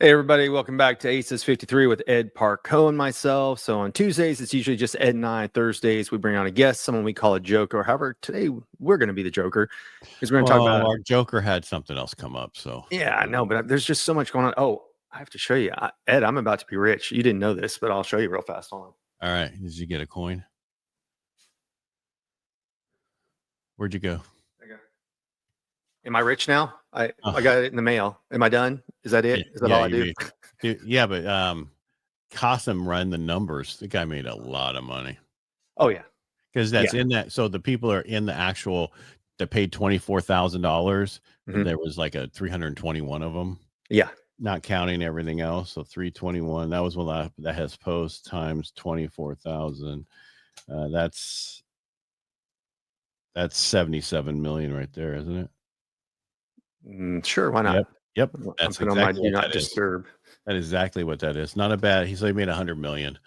Hey everybody, welcome back to ACES53 with Ed Parcaut and myself. So on Tuesdays, it's usually just Ed and I. Thursdays, we bring on a guest, someone we call a joker. However, today we're going to be the joker because we're going to talk about our joker had something else come up. So yeah, I know, but there's just so much going on. Oh, I have to show you, Ed. I'm about to be rich. You didn't know this, but I'll show you real fast. Hold on. All right, did you get a coin? Where'd you go? Am I rich now? I got it in the mail. Am I done? Is that it? Is that all I do? Yeah, but Cossum run the numbers. The guy made a lot of money. Oh yeah, because that's in that. So the people are in the actual that paid $24,000. There was like a 321 of them. Yeah, not counting everything else. So 321. That was what that has post times 24,000. That's 77 million right there, isn't it? Sure, why not? Yep. That's exactly on my do not disturb. That is exactly what that is. Not a bad. He made 100 million.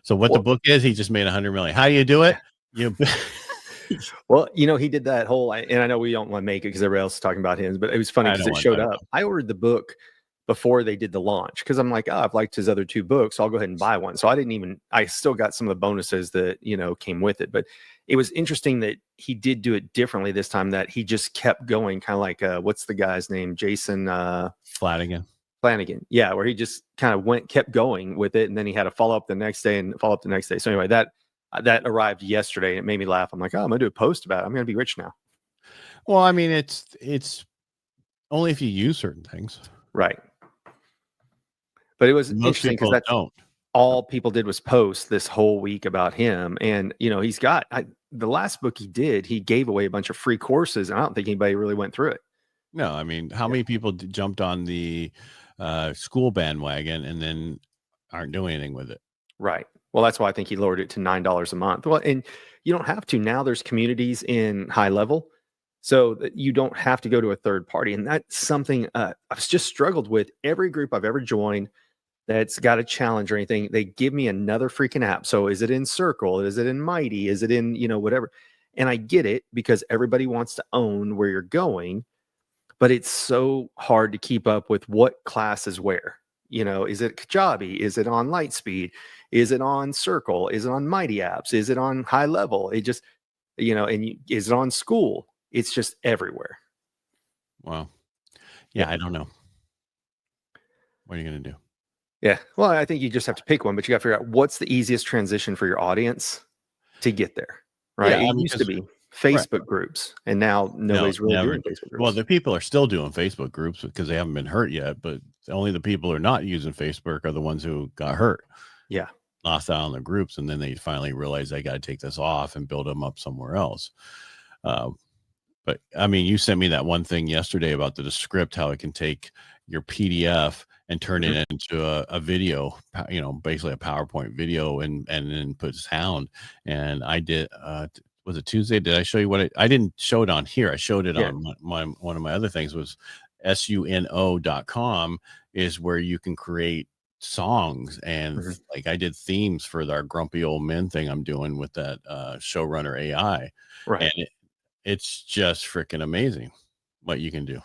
So what the book is, he just made 100 million. How do you do it? Well, he did that whole, and I know we don't want to make it because everybody else is talking about him, but it was funny because it showed up. I ordered the book before they did the launch because I'm like, I've liked his other two books, so I'll go ahead and buy one. So I still got some of the bonuses that came with it, but it was interesting that he did do it differently this time, that he just kept going, kind of like what's the guy's name, Jason Flanagan. Yeah, where he just kind of kept going with it, and then he had a follow up the next day and follow up the next day. So anyway, that arrived yesterday, and it made me laugh. I'm like, I'm gonna do a post about it. I'm gonna be rich now. Well, I mean, it's only if you use certain things, right? But it was interesting because that's all people did was post this whole week about him, and he's got the last book he did. He gave away a bunch of free courses, and I don't think anybody really went through it. No, I mean, how many people jumped on the school bandwagon and then aren't doing anything with it? Right. Well, that's why I think he lowered it to $9 a month. Well, and you don't have to now. There's communities in high level, so that you don't have to go to a third party, and that's something I've just struggled with. Every group I've ever joined that's got a challenge or anything, they give me another freaking app. So is it in Circle? Is it in Mighty? Is it in whatever? And I get it because everybody wants to own where you're going. But it's so hard to keep up with what class is where. Is it Kajabi? Is it on Lightspeed? Is it on Circle? Is it on Mighty Apps? Is it on High Level? It just, is it on School? It's just everywhere. Wow. Yeah, I don't know. What are you going to do? Yeah. Well, I think you just have to pick one, but you got to figure out what's the easiest transition for your audience to get there. Right. Yeah, it used to be Facebook groups, and now nobody's really doing Facebook groups. Well, the people are still doing Facebook groups because they haven't been hurt yet, but only the people who are not using Facebook are the ones who got hurt. Yeah. Lost out on the groups, and then they finally realize they got to take this off and build them up somewhere else. But I mean, you sent me that one thing yesterday about the script, how it can take your PDF and turn it into a video, basically a PowerPoint video, and then put sound. And I did, was it Tuesday? Did I show you what I didn't show it on here. I showed it on one of my other things was suno.com is where you can create songs. And like I did themes for our grumpy old men thing I'm doing with that showrunner AI. Right. And it's just freaking amazing what you can do.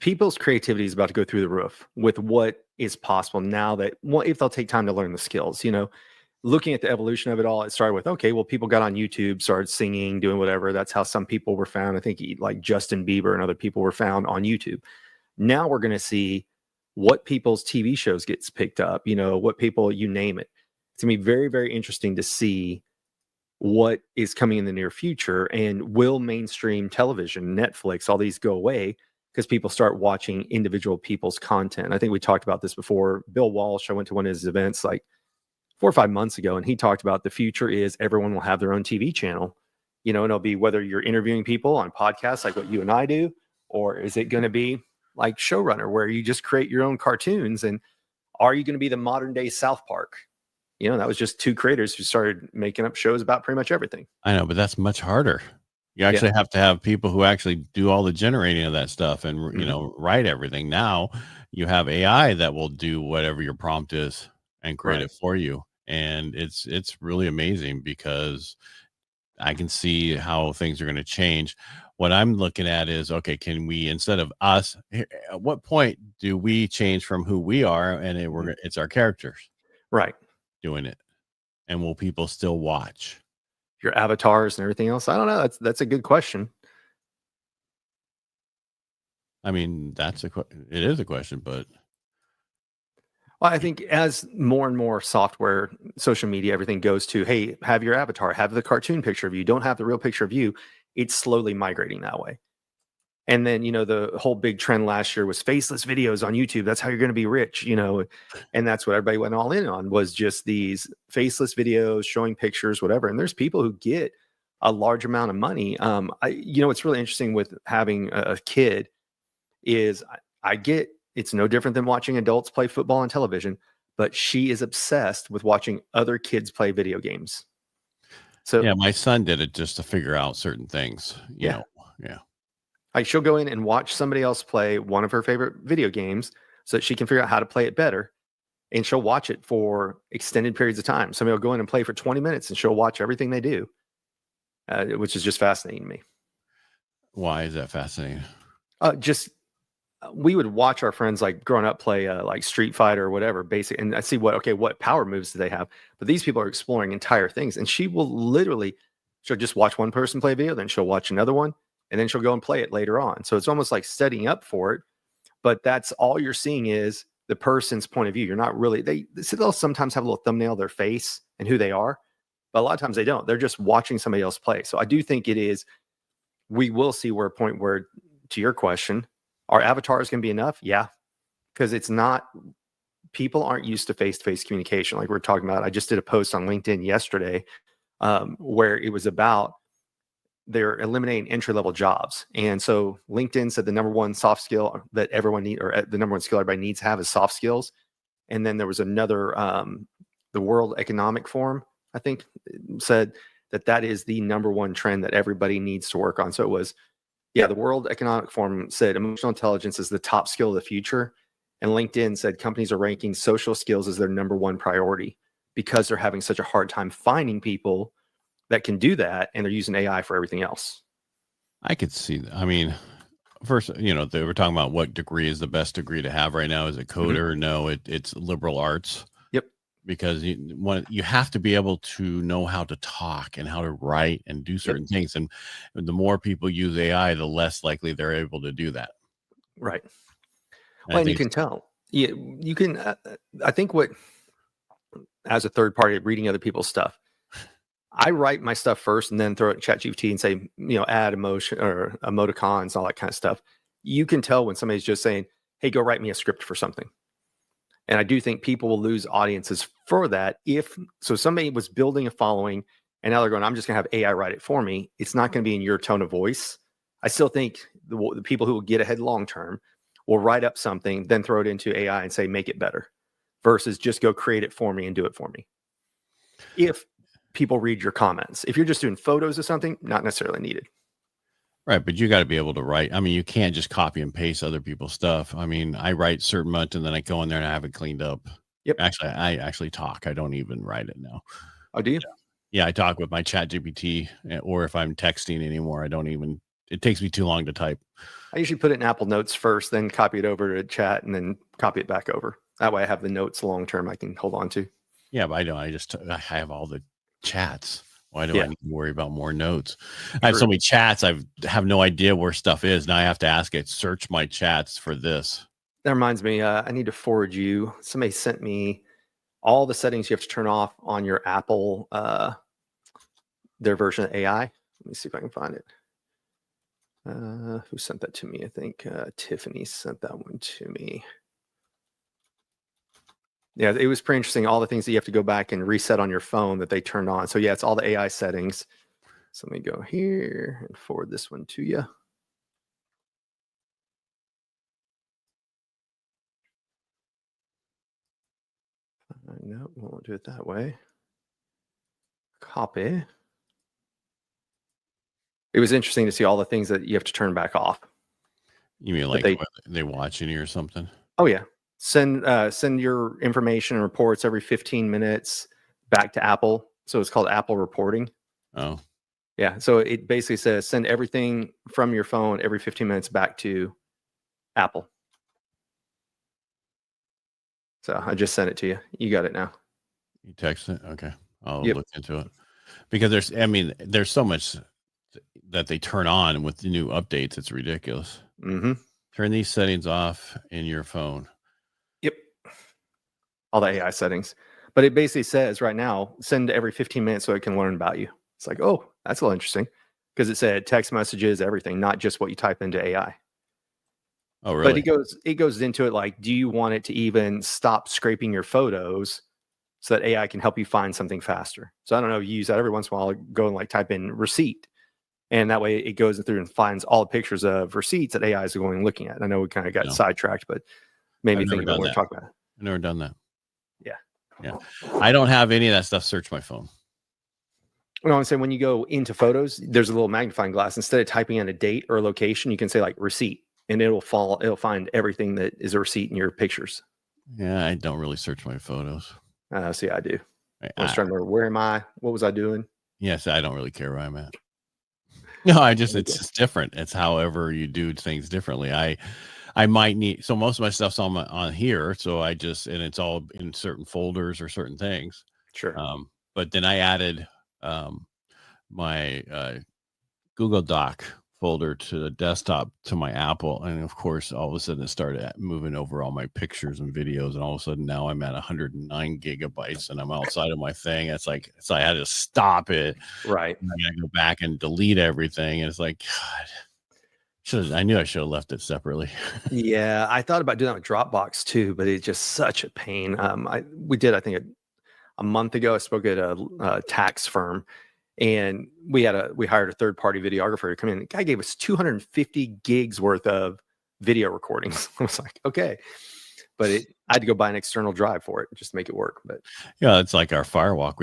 People's creativity is about to go through the roof with what is possible now, that if they'll take time to learn the skills. Looking at the evolution of it all, it started with, okay, well, people got on YouTube, started singing, doing whatever. That's how some people were found. I think like Justin Bieber and other people were found on YouTube. Now we're going to see what people's TV shows gets picked up, what people, you name it. It's going to be very, very interesting to see what is coming in the near future, and will mainstream television, Netflix, all these go away because people start watching individual people's content. I think we talked about this before. Bill Walsh, I went to one of his events like 4 or 5 months ago, and he talked about the future is everyone will have their own TV channel, and it'll be whether you're interviewing people on podcasts like what you and I do, or is it going to be like Showrunner where you just create your own cartoons, and are you going to be the modern day South Park? That was just two creators who started making up shows about pretty much everything. I know, but that's much harder. You actually have to have people who actually do all the generating of that stuff and, write everything. Now you have AI that will do whatever your prompt is and create it for you. And it's really amazing because I can see how things are going to change. what I'm looking at is, okay, can we, instead of us, at what point do we change from who we are and it's our characters Right. doing it? And will people still watch? Your avatars and everything else. I don't know. That's a good question. I mean, it is a question, but Well, I think as more and more software, social media, everything goes to, hey, have your avatar, have the cartoon picture of you, don't have the real picture of you. It's slowly migrating that way. And then, the whole big trend last year was faceless videos on YouTube. That's how you're going to be rich, and that's what everybody went all in on, was just these faceless videos showing pictures, whatever. And there's people who get a large amount of money. What's really interesting with having a kid is I get it's no different than watching adults play football on television, but she is obsessed with watching other kids play video games. So yeah, my son did it just to figure out certain things, you know. Yeah. Like, she'll go in and watch somebody else play one of her favorite video games so that she can figure out how to play it better. And she'll watch it for extended periods of time. Somebody will go in and play for 20 minutes and she'll watch everything they do, which is just fascinating to me. Why is that fascinating? We would watch our friends, like, growing up, play like Street Fighter or whatever, basic, and I see what power moves do they have. But these people are exploring entire things, and she'll just watch one person play a video, then she'll watch another one, and then she'll go and play it later on. So it's almost like studying up for it. But that's all you're seeing is the person's point of view. You're not really, they'll sometimes have a little thumbnail of their face and who they are, but a lot of times they don't. They're just watching somebody else play. So I do think we will see a point where, to your question, our avatars can be enough. Yeah. Because people aren't used to face-to-face communication. Like we're talking about, I just did a post on LinkedIn yesterday where it was about, they're eliminating entry-level jobs. And so LinkedIn said the number one soft skill that everyone needs, or the number one skill everybody needs to have, is soft skills. And then there was another, the World Economic Forum, I think, said that is the number one trend that everybody needs to work on. So it was, the World Economic Forum said emotional intelligence is the top skill of the future. And LinkedIn said companies are ranking social skills as their number one priority because they're having such a hard time finding people that can do that, and they're using AI for everything else. I could see that. I mean, first, they were talking about what degree is the best degree to have right now. Is it coder? Mm-hmm. No, it's liberal arts. Yep. Because you have to be able to know how to talk and how to write and do certain things. And the more people use AI, the less likely they're able to do that. Right. Well, and you can tell. Yeah, you can. I think as a third party reading other people's stuff, I write my stuff first and then throw it in ChatGPT and say, add emotion or emoticons, all that kind of stuff. You can tell when somebody's just saying, hey, go write me a script for something. And I do think people will lose audiences for that. So somebody was building a following and now they're going, I'm just going to have AI write it for me. It's not going to be in your tone of voice. I still think the people who will get ahead long-term will write up something, then throw it into AI and say, make it better, versus just go create it for me and do it for me. If people read your comments. If you're just doing photos of something, not necessarily needed. Right, but you got to be able to write. I mean, you can't just copy and paste other people's stuff. I mean, I write certain months and then I go in there and I have it cleaned up. Yep. Actually, I actually talk. I don't even write it now. Oh, do you? Yeah, I talk with my ChatGPT, or if I'm texting anymore, it takes me too long to type. I usually put it in Apple Notes first, then copy it over to chat and then copy it back over. That way I have the notes long-term I can hold on to. Yeah, but I don't. I have all the chats. Why do I need to worry about more notes? I have so many chats. I have no idea where stuff is. Now I have to ask it, search my chats for this. That reminds me, I need to forward you. Somebody sent me all the settings you have to turn off on your Apple, their version of AI. Let me see if I can find it. Who sent that to me? I think Tiffany sent that one to me. Yeah, it was pretty interesting. All the things that you have to go back and reset on your phone that they turned on. So yeah, it's all the AI settings. So let me go here and forward this one to you. No, we won't do it that way. Copy. It was interesting to see all the things that you have to turn back off. You mean like they watching you or something? Oh yeah. Send your information and reports every 15 minutes back to Apple. So it's called Apple reporting. Oh. Yeah. So it basically says send everything from your phone every 15 minutes back to Apple. So I just sent it to you. You got it now. You text it? Okay. I'll Yep. look into it. Because there's so much that they turn on with the new updates. It's ridiculous. Mm-hmm. Turn these settings off in your phone. Yep. All the AI settings. But it basically says right now, send every 15 minutes so it can learn about you. It's like, oh, that's a little interesting. Because it said text messages, everything, not just what you type into AI. Oh, really? But it goes into it like, do you want it to even stop scraping your photos so that AI can help you find something faster? So I don't know, you use that every once in a while, go and like type in receipt. And that way it goes through and finds all the pictures of receipts that AI is going and looking at. I know we kind of got sidetracked, but made me think about what we're talking about. I've never done that. Yeah. Yeah. I don't have any of that stuff. Search my phone. No, I'm saying when you go into photos, there's a little magnifying glass. Instead of typing in a date or a location, you can say like receipt, and it'll find everything that is a receipt in your pictures. Yeah, I don't really search my photos. See, I do. I was trying to remember, where am I? What was I doing? Yes, I don't really care where I'm at. No, it's just different. It's however you do things differently. I might need, so most of my stuff's on here. So and it's all in certain folders or certain things. Sure. But then I added my Google Doc folder to the desktop to my Apple. And of course, all of a sudden it started moving over all my pictures and videos. And all of a sudden now I'm at 109 gigabytes and I'm outside of my thing. It's like, so I had to stop it. Right. And I got to go back and delete everything. And it's like, God, I knew I should have left it separately. Yeah. I thought about doing that with Dropbox too, but it's just such a pain. We did, I think a month ago, I spoke at a tax firm, and we hired a third-party videographer to come in. The guy gave us 250 gigs worth of video recordings. I was like, okay, but I had to go buy an external drive for it just to make it work. But yeah, it's like our firewalk.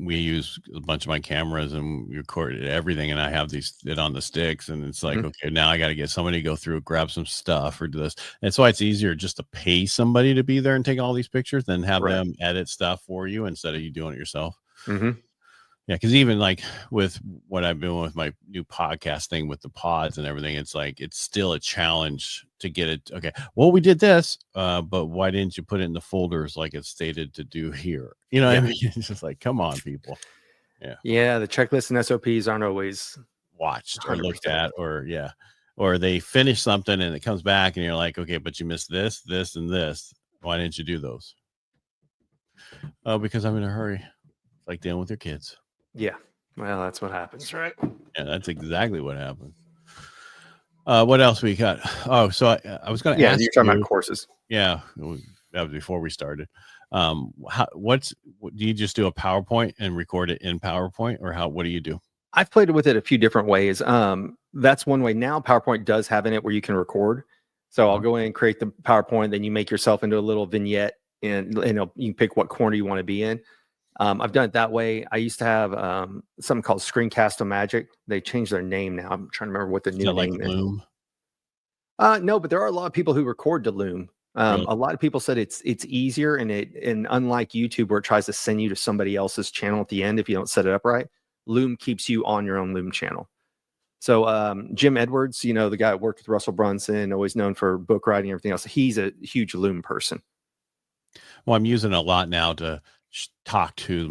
We use a bunch of my cameras and we recorded everything, and I have it on the sticks, and it's like, okay, now I got to get somebody to go through, grab some stuff or do this. And so it's easier just to pay somebody to be there and take all these pictures than have them edit stuff for you instead of you doing it yourself. Mm-hmm. Yeah, because even like with what I've been with my new podcast thing with the pods and everything, it's like it's still a challenge to get it. Okay, well, we did this, but why didn't you put it in the folders like it's stated to do here? You know what I mean? It's just like, come on, people. Yeah, the checklists and SOPs aren't always watched or looked at, or they finish something and it comes back and you're like, okay, but you missed this, this, and this. Why didn't you do those? Oh, because I'm in a hurry. It's like dealing with your kids. Yeah. Well, that's what happens, right? Yeah, that's exactly what happens. What else we got? Oh, so I was going to ask you're talking about courses. Yeah, that was before we started. Do you just do a PowerPoint and record it in PowerPoint, or what do you do? I've played with it a few different ways. That's one way. Now PowerPoint does have in it where you can record. So I'll go in and create the PowerPoint, then you make yourself into a little vignette, and you can pick what corner you want to be in. I've done it that way. I used to have something called Screencast-O-Magic. They changed their name now. I'm trying to remember what the new name is. Loom? No, but there are a lot of people who record to Loom. Really? A lot of people said it's easier, and unlike YouTube where it tries to send you to somebody else's channel at the end if you don't set it up right, Loom keeps you on your own Loom channel. So Jim Edwards, the guy that worked with Russell Brunson, always known for book writing and everything else, he's a huge Loom person. Well, I'm using it a lot now to talk to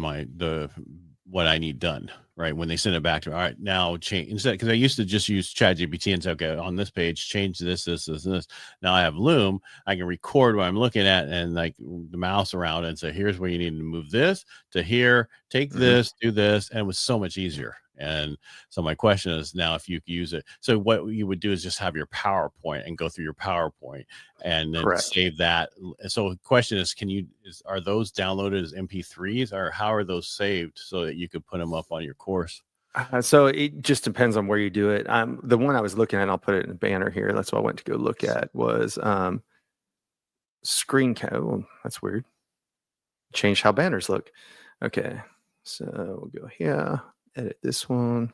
what I need done, right? When they send it back to me, all right, now change instead, because I used to just use ChatGPT and say, okay, on this page, change this, and this. Now I have Loom. I can record what I'm looking at and like the mouse around and say, here's where you need to move this to here, take this, do this. And it was so much easier. And so my question is now, if you use it, so what you would do is just have your PowerPoint and go through your PowerPoint and then save that. So the question is, are those downloaded as MP3s, or how are those saved so that you could put them up on your course? So it just depends on where you do it. The one I was looking at, I'll put it in a banner here. That's what I went to go look at, was Screencast. Oh, that's weird. Change how banners look. Okay. So we'll go here. Edit this one.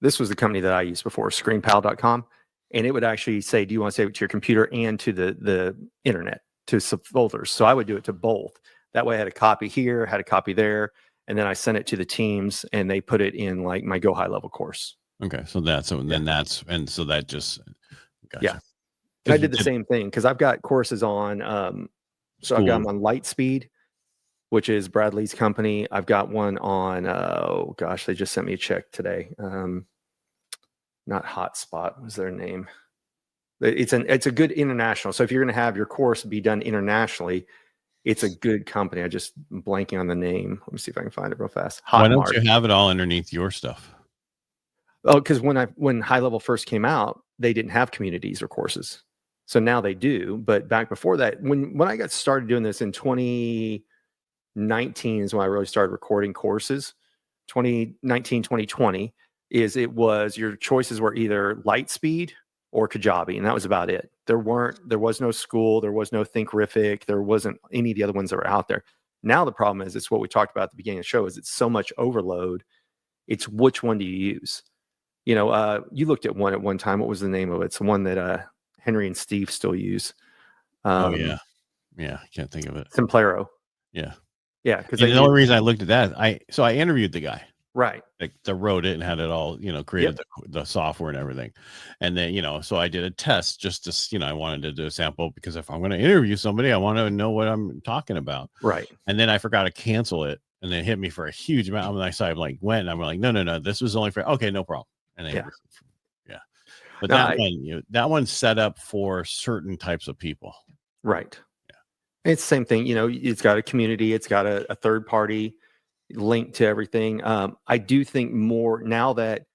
This was the company that I used before, screenpal.com. And it would actually say, do you want to save it to your computer and to the internet, to some folders? So I would do it to both. That way I had a copy here, had a copy there. and then I sent it to the teams, and they put it in like my Go High Level course. Okay. So so that just, gotcha. Yeah. And I did the same thing because I've got courses on, so I've got them on Lightspeed, which is Bradley's company. I've got one on, oh gosh, they just sent me a check today. Not Hotspot, what was their name? It's a good international. So if you're going to have your course be done internationally, it's a good company. I just blanking on the name. Let me see if I can find it real fast. Why don't you have it all underneath your stuff? Oh, because when High Level first came out, they didn't have communities or courses. So now they do. But back before that, when I got started doing this in 2019 is when I really started recording courses. 2019, 2020 your choices were either Lightspeed or Kajabi, and that was about it. There was no School, there was no Thinkific, there wasn't any of the other ones that were out there. Now the problem is, it's what we talked about at the beginning of the show, is it's so much overload. It's which one do you use? You looked at one at one time. What was the name of it? It's the one that Henry and Steve still use. Oh yeah, I can't think of it. Simplero. Yeah, because the only reason I looked at that, I interviewed the guy. Right. Like that wrote it and had it all, created the software and everything. And then, so I did a test just to, I wanted to do a sample, because if I'm going to interview somebody, I want to know what I'm talking about. Right. And then I forgot to cancel it. And then it hit me for a huge amount. And I like went and I'm like, no, this was only for, okay, no problem. And then, but that one's set up for certain types of people. Right. Yeah. It's the same thing. It's got a community, it's got a third party link to everything. I do think more now that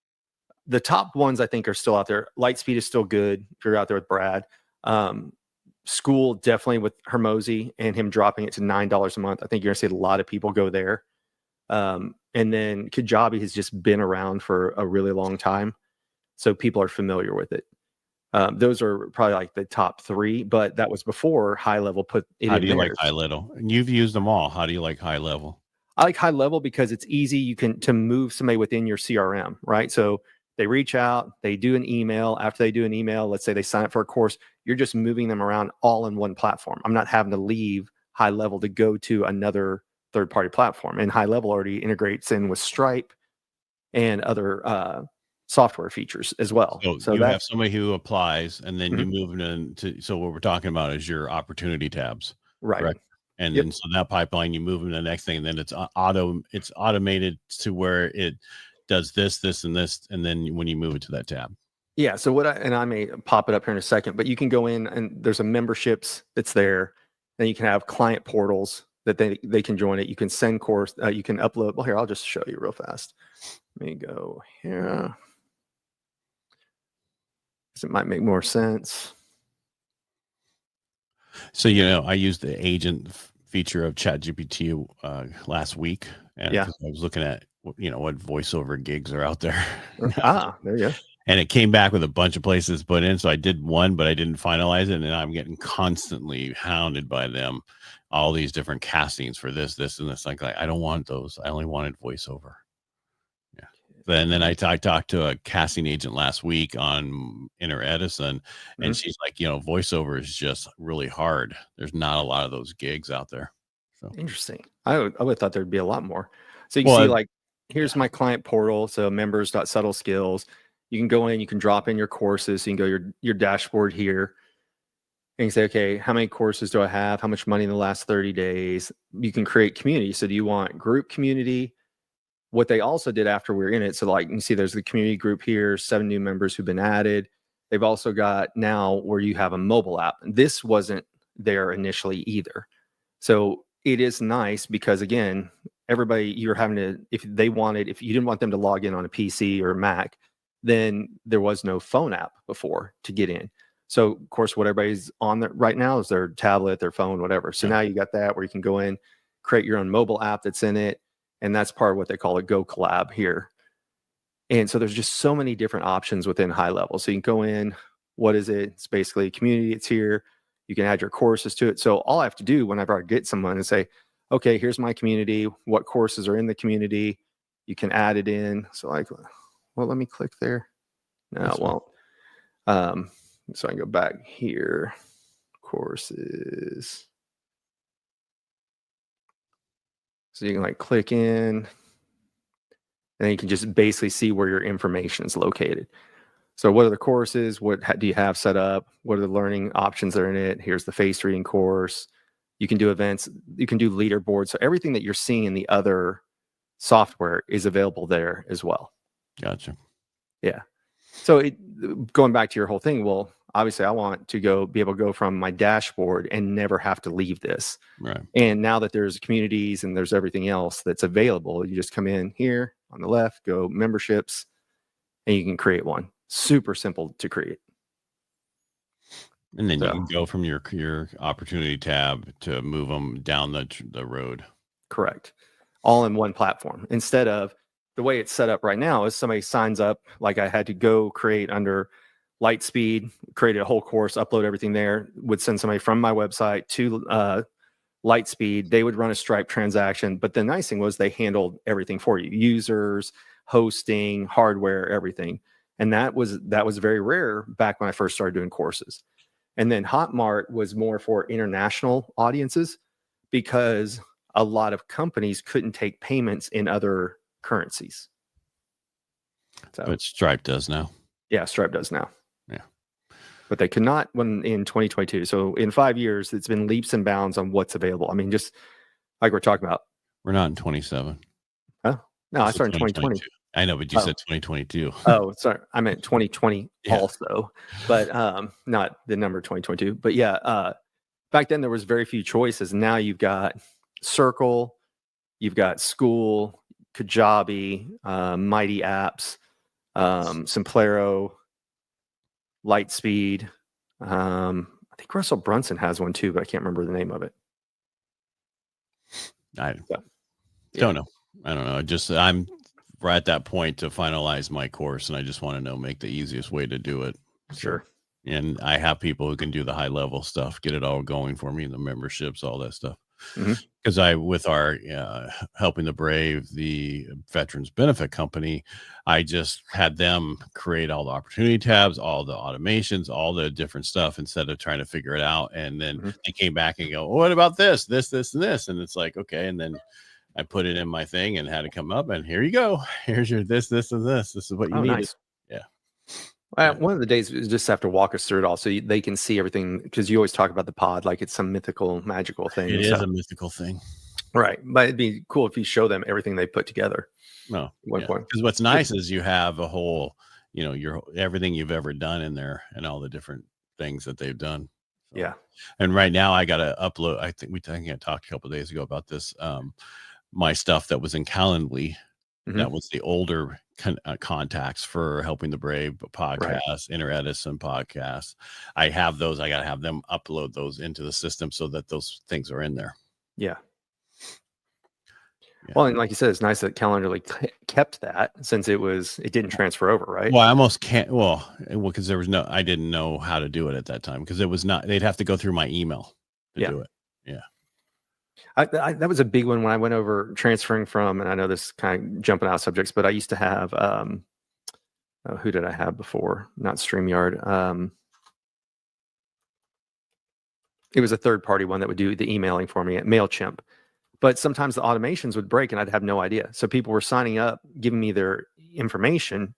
the top ones I think are still out there. Lightspeed is still good if you're out there with Brad. School, definitely with Hermosi and him dropping it to $9 a month. I think you're gonna see a lot of people go there. And then Kajabi has just been around for a really long time, so people are familiar with it. Those are probably like the top three, but that was before High Level put it in. How do you like High Level? And you've used them all. How do you like High Level? I like High Level because it's easy. To move somebody within your CRM, right? So they reach out, they do an email. After they do an email, let's say they sign up for a course, you're just moving them around all in one platform. I'm not having to leave High Level to go to another third-party platform. And High Level already integrates in with Stripe and other software features as well. So you have somebody who applies, and then you move them into. So what we're talking about is your opportunity tabs, right? Correct? And then so that pipeline, you move them to the next thing, and then it's automated to where it does this, and this, and then when you move it to that tab. Yeah. So I may pop it up here in a second, but you can go in and there's a memberships that's there. Then you can have client portals that they can join it. You can send course. You can upload. Well, here, I'll just show you real fast. Let me go here. It might make more sense. So, I used the agent feature of ChatGPT last week, and I was looking at what voiceover gigs are out there. There you go. And it came back with a bunch of places to put in. So I did one, but I didn't finalize it, and I'm getting constantly hounded by them. All these different castings for this, and this. Like I don't want those. I only wanted voiceover. And then I talked to a casting agent last week on Inner Edison, and she's like, voiceover is just really hard. There's not a lot of those gigs out there. So interesting. I would have thought there'd be a lot more. So you can see, like, here's my client portal. So members.subtleskills. You can go in, you can drop in your courses. So you can go your dashboard here. And you say, okay, how many courses do I have? How much money in the last 30 days? You can create community. So do you want group community? What they also did after we were in it, so like you can see there's the community group here, 7 new members who've been added. They've also got now where you have a mobile app. This wasn't there initially either. So it is nice because, again, everybody, you're having to, if you didn't want them to log in on a PC or a Mac, then there was no phone app before to get in. So of course, what everybody's on there right now is their tablet, their phone, whatever. So now you got that where you can go in, create your own mobile app that's in it. And that's part of what they call a Go Collab here. And so there's just so many different options within High Level. So you can go in, what is it? It's basically a community. It's here. You can add your courses to it. So all I have to do whenever I get someone is say, okay, here's my community. What courses are in the community? You can add it in. So like, well, let me click there. No, it won't. So I can go back here. Courses. So you can like click in, and then you can just basically see where your information is located. So what are the courses? What do you have set up? What are the learning options that are in it? Here's the face reading course. You can do events. You can do leaderboards. So everything that you're seeing in the other software is available there as well. Gotcha. Yeah. So going back to your whole thing, well, obviously I want to be able to go from my dashboard and never have to leave this. Right. And now that there's communities and there's everything else that's available, you just come in here on the left, go memberships, and you can create one. Super simple to create. And then you can go from your opportunity tab to move them down the road. Correct. All in one platform. Instead of the way it's set up right now is somebody signs up, like I had to go create under Lightspeed, create a whole course, upload everything there, would send somebody from my website to Lightspeed. They would run a Stripe transaction. But the nice thing was they handled everything for you: users, hosting, hardware, everything. And that was very rare back when I first started doing courses. And then Hotmart was more for international audiences because a lot of companies couldn't take payments in other currencies. So, but Stripe does now. Yeah, Stripe does now. Yeah. But they could not in 2022. So in 5 years, it's been leaps and bounds on what's available. I mean, just like we're talking about. We're not in 27. Oh, no, I started in 2020. I know, but you said 2022. Oh, sorry. I meant 2020 also, but not the number 2022. But yeah, back then there was very few choices. Now you've got Circle, you've got School, Kajabi, Mighty Apps, Simplero, Lightspeed. I think Russell Brunson has one too, but I can't remember the name of it. I don't know. I don't know. We're at that point to finalize my course, and I just want to make the easiest way to do it. Sure. And I have people who can do the high level stuff, get it all going for me, the memberships, all that stuff. Because with our Helping the Brave, the Veterans Benefit Company, I just had them create all the opportunity tabs, all the automations, all the different stuff instead of trying to figure it out. And then they came back and go, what about this, and this? And it's like, okay. And then I put it in my thing and had it come up, and here you go. Here's your this, and this. This is what you need. Nice. Yeah. One of the days is just have to walk us through it all so they can see everything, because you always talk about the pod like it's some mythical, magical thing. It is a mythical thing. Right. But it'd be cool if you show them everything they put together. No. Because what's nice is you have a whole, your everything you've ever done in there and all the different things that they've done. So, yeah. And right now I got to upload. I think I talked a couple of days ago about this. My stuff that was in Calendly, that was the older contacts for Helping the Brave podcast, Inner Edison podcast. I have those. I got to have them upload those into the system so that those things are in there. Yeah. Well, and like you said, it's nice that Calendly kept that since it didn't transfer over, right? Well, I almost can't. Well, because I didn't know how to do it at that time, because it was not. They'd have to go through my email to do it. Yeah. That was a big one when I went over transferring from, and I know this is kind of jumping out of subjects, but I used to have, who did I have before? Not StreamYard. It was a third-party one that would do the emailing for me at MailChimp. But sometimes the automations would break and I'd have no idea. So people were signing up, giving me their information,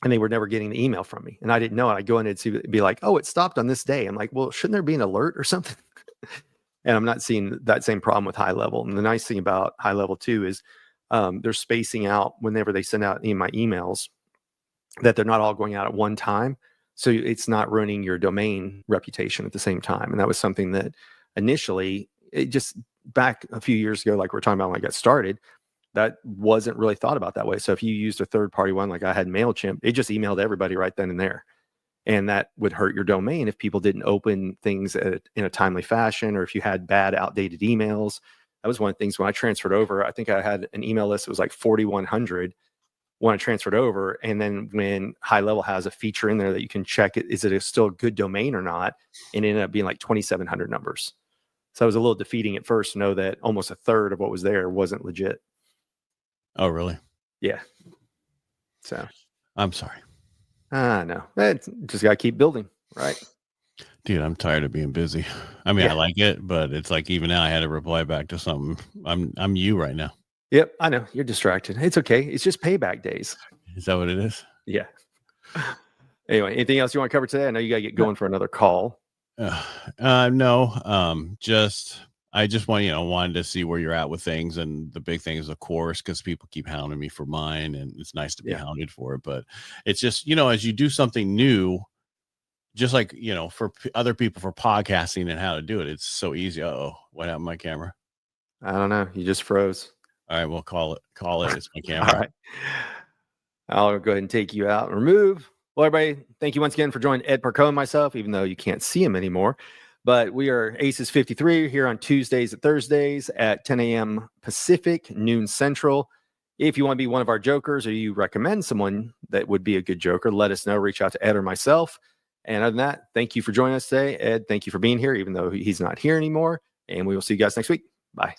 and they were never getting the email from me. And I didn't know it. I'd go in and it'd be like, oh, it stopped on this day. I'm like, well, shouldn't there be an alert or something? And I'm not seeing that same problem with High Level. And the nice thing about High Level too is they're spacing out whenever they send out my emails, that they're not all going out at one time. So it's not ruining your domain reputation at the same time. And that was something that initially, it just back a few years ago, like we're talking about when I got started, that wasn't really thought about that way. So if you used a third party one, like I had MailChimp, it just emailed everybody right then and there. And that would hurt your domain if people didn't open things in a timely fashion, or if you had bad, outdated emails. That was one of the things when I transferred over. I think I had an email list that was like 4,100 when I transferred over. And then when High Level has a feature in there that you can check it, is it still a good domain or not? And it ended up being like 2,700 numbers. So it was a little defeating at first to know that almost a third of what was there wasn't legit. Oh, really? Yeah. So I'm sorry. no, just got to keep building, right? Dude, I'm tired of being busy. I mean, Yeah. I like it, but it's like even now I had to reply back to something. I'm you right now. Yep, I know you're distracted. It's okay. It's just payback days. Is that what it is? Yeah. Anyway, anything else you want to cover today? I know you got to get going for another call. No. I just wanted to see where you're at with things, and the big thing is, of course, because people keep hounding me for mine, and it's nice to be hounded for it. But it's just, as you do something new, just like, for other people for podcasting and how to do it, it's so easy. Uh-oh, what happened to my camera? I don't know. You just froze. All right, we'll call it. It's my camera. All right. I'll go ahead and take you out and remove. Well, everybody, thank you once again for joining Ed Parcaut and myself, even though you can't see him anymore. But we are ACES53 here on Tuesdays and Thursdays at 10 a.m. Pacific, noon Central. If you want to be one of our jokers or you recommend someone that would be a good joker, let us know. Reach out to Ed or myself. And other than that, thank you for joining us today. Ed, thank you for being here, even though he's not here anymore. And we will see you guys next week. Bye.